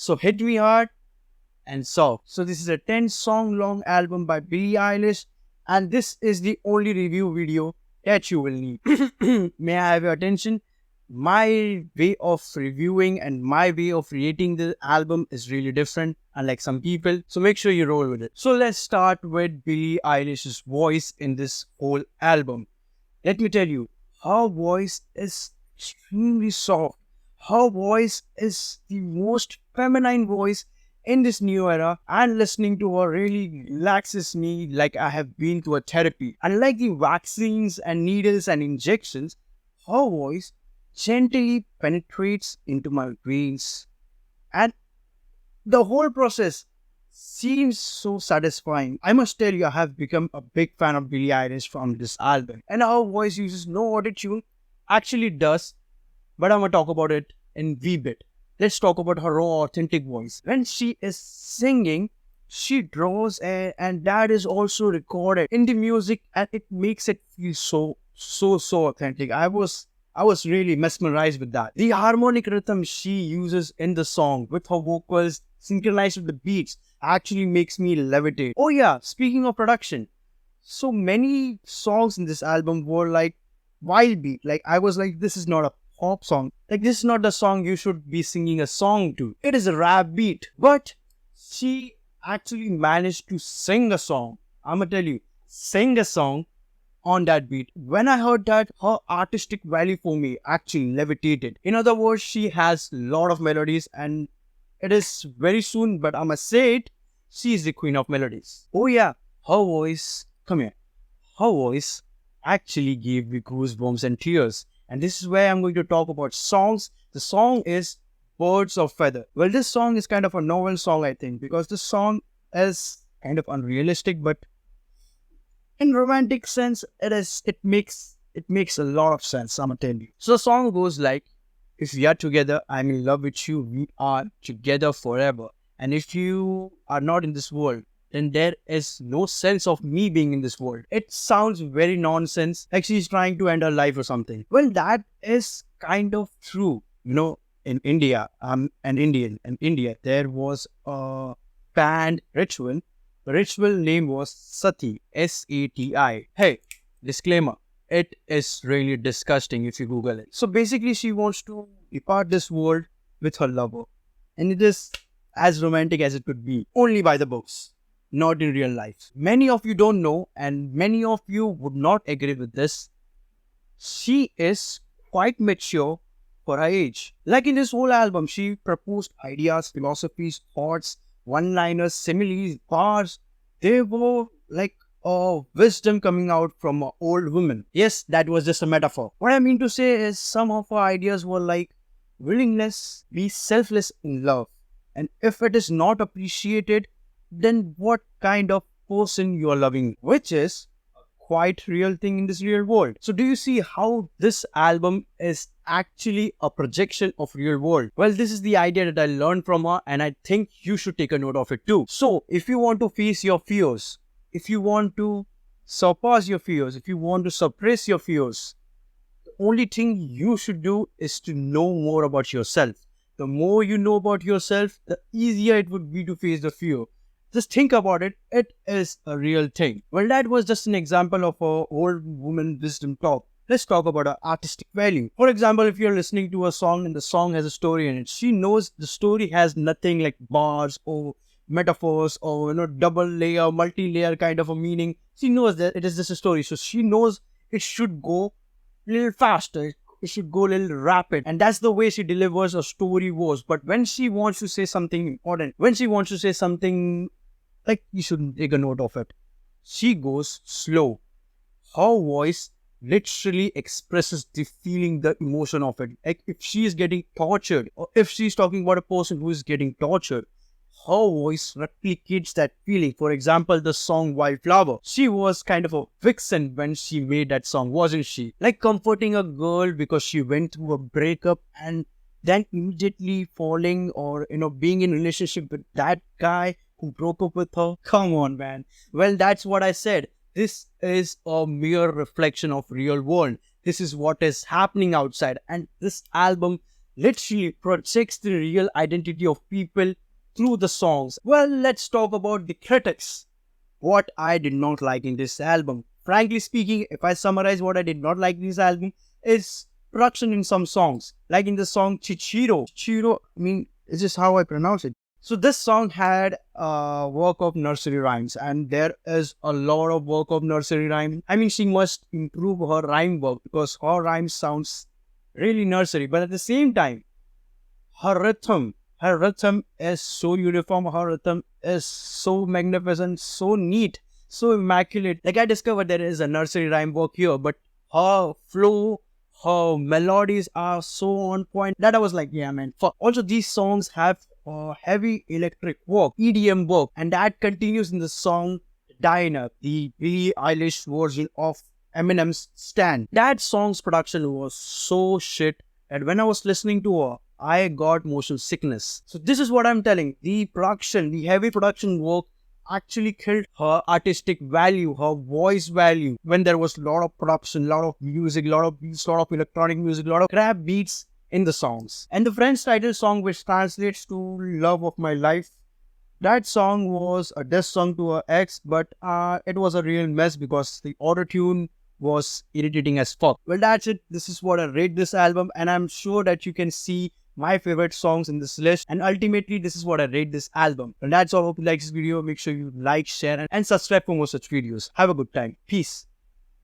So hit me hard and soft. So this is a 10-song long album by Billie Eilish, and this is the only review video that you will need. May I have your attention? My way of reviewing and my way of rating the album is really different, unlike some people. So make sure you roll with it. So let's start with Billie Eilish's voice in this whole album. Let me tell you, her voice is extremely soft. Her voice is the most feminine voice in this new era, and listening to her really relaxes me like I have been to a therapy. Unlike the vaccines and needles and injections, her voice gently penetrates into my veins, and the whole process seems so satisfying. I must tell you, I have become a big fan of Billie Eilish from this album, and her voice uses no autotune, actually does, but I'm gonna talk about it in V-bit. Let's talk about her raw, authentic voice. When she is singing, she draws air, and that is also recorded in the music, and it makes it feel so authentic. I was really mesmerized with that. The harmonic rhythm she uses in the song with her vocals synchronized with the beats actually makes me levitate. Oh yeah, speaking of production, so many songs in this album were like wild beat. Like I was like, this is not a pop song. Like this is not the song you should be singing a song to. It is a rap beat. But she actually managed to sing a song. I'ma tell you, sing a song on that beat. When I heard that, her artistic value for me actually levitated. In other words, she has a lot of melodies, and it is very soon, but I must say it, she is the queen of melodies. Oh yeah, her voice, come here, her voice actually gave me goosebumps and tears. And this is where I'm going to talk about songs. The song is Birds of Feather. Well, this song is kind of a novel song, I think, because this song is kind of unrealistic, but in romantic sense, it makes a lot of sense, I'm gonna tell you. So the song goes like, if we are together, I'm in love with you, we are together forever. And if you are not in this world, then there is no sense of me being in this world. It sounds very nonsense, like she's trying to end her life or something. Well, that is kind of true. You know, in India, I'm an Indian. In India, there was a band ritual. The ritual name was Sati, S-A-T-I. Hey, disclaimer, it is really disgusting if you Google it. So basically, she wants to depart this world with her lover. And it is as romantic as it could be, only by the books, not in real life. Many of you don't know, and many of you would not agree with this. She is quite mature for her age. Like in this whole album, she proposed ideas, philosophies, thoughts, one-liners, similes, bars. They were like wisdom coming out from an old woman. Yes, that was just a metaphor. What I mean to say is some of her ideas were like willingness, be selfless in love. And if it is not appreciated, then what kind of person you are loving? Which is quite real thing in this real world. So do you see how this album is actually a projection of real world? Well, this is the idea that I learned from her, and I think you should take a note of it too. So if you want to face your fears, if you want to surpass your fears, if you want to suppress your fears, the only thing you should do is to know more about yourself. The more you know about yourself, the easier it would be to face the fear. Just think about it. It is a real thing. Well, that was just an example of a old woman wisdom talk. Let's talk about her artistic value. For example, if you're listening to a song and the song has a story in it, she knows the story has nothing like bars or metaphors or double layer, multi-layer kind of a meaning. She knows that it is just a story. So she knows it should go a little faster. It should go a little rapid, and that's the way she delivers a story was. But when she wants to say something important, when she wants to say something like you should take a note of it, she goes slow. Her voice literally expresses the feeling, the emotion of it. Like if she is getting tortured, or if she's talking about a person who is getting tortured, her voice replicates that feeling. For example, the song WILDFLOWER. She was kind of a vixen when she made that song, wasn't she? Like comforting a girl because she went through a breakup and then immediately falling or, being in a relationship with that guy who broke up with her. Come on, man. Well, that's what I said. This is a mere reflection of real world. This is what is happening outside. And this album literally projects the real identity of people through the songs. Well, let's talk about the critics. What I did not like in this album. Frankly speaking, if I summarize what I did not like in this album, is production in some songs. Like in the song CHIHIRO. CHIHIRO, I mean, is this how I pronounce it? So this song had work of nursery rhymes, and there is a lot of work of nursery rhyme. I mean, she must improve her rhyme work because her rhyme sounds really nursery. But at the same time, her rhythm is so uniform. Her rhythm is so magnificent, so neat, so immaculate. Like I discovered there is a nursery rhyme work here, but her flow, her melodies are so on point that I was like, yeah, man. For also these songs have heavy electric work, EDM work, and that continues in the song Diner, the Billie Eilish version of Eminem's Stand. That song's production was so shit, and when I was listening to her, I got motion sickness. So this is what I'm telling. The production, the heavy production work actually killed her artistic value, her voice value. When there was a lot of production, lot of music, lot of beats, lot of electronic music, lot of crap beats in the songs. And the French title song, which translates to Love of My Life, that song was a diss song to her ex, but it was a real mess because the auto-tune was irritating as fuck. Well, that's it. This is what I rate this album, and I'm sure that you can see my favorite songs in this list, and ultimately this is what I rate this album. And that's all. Hope you like this video. Make sure you like, share, and subscribe for more such videos. Have a good time. Peace.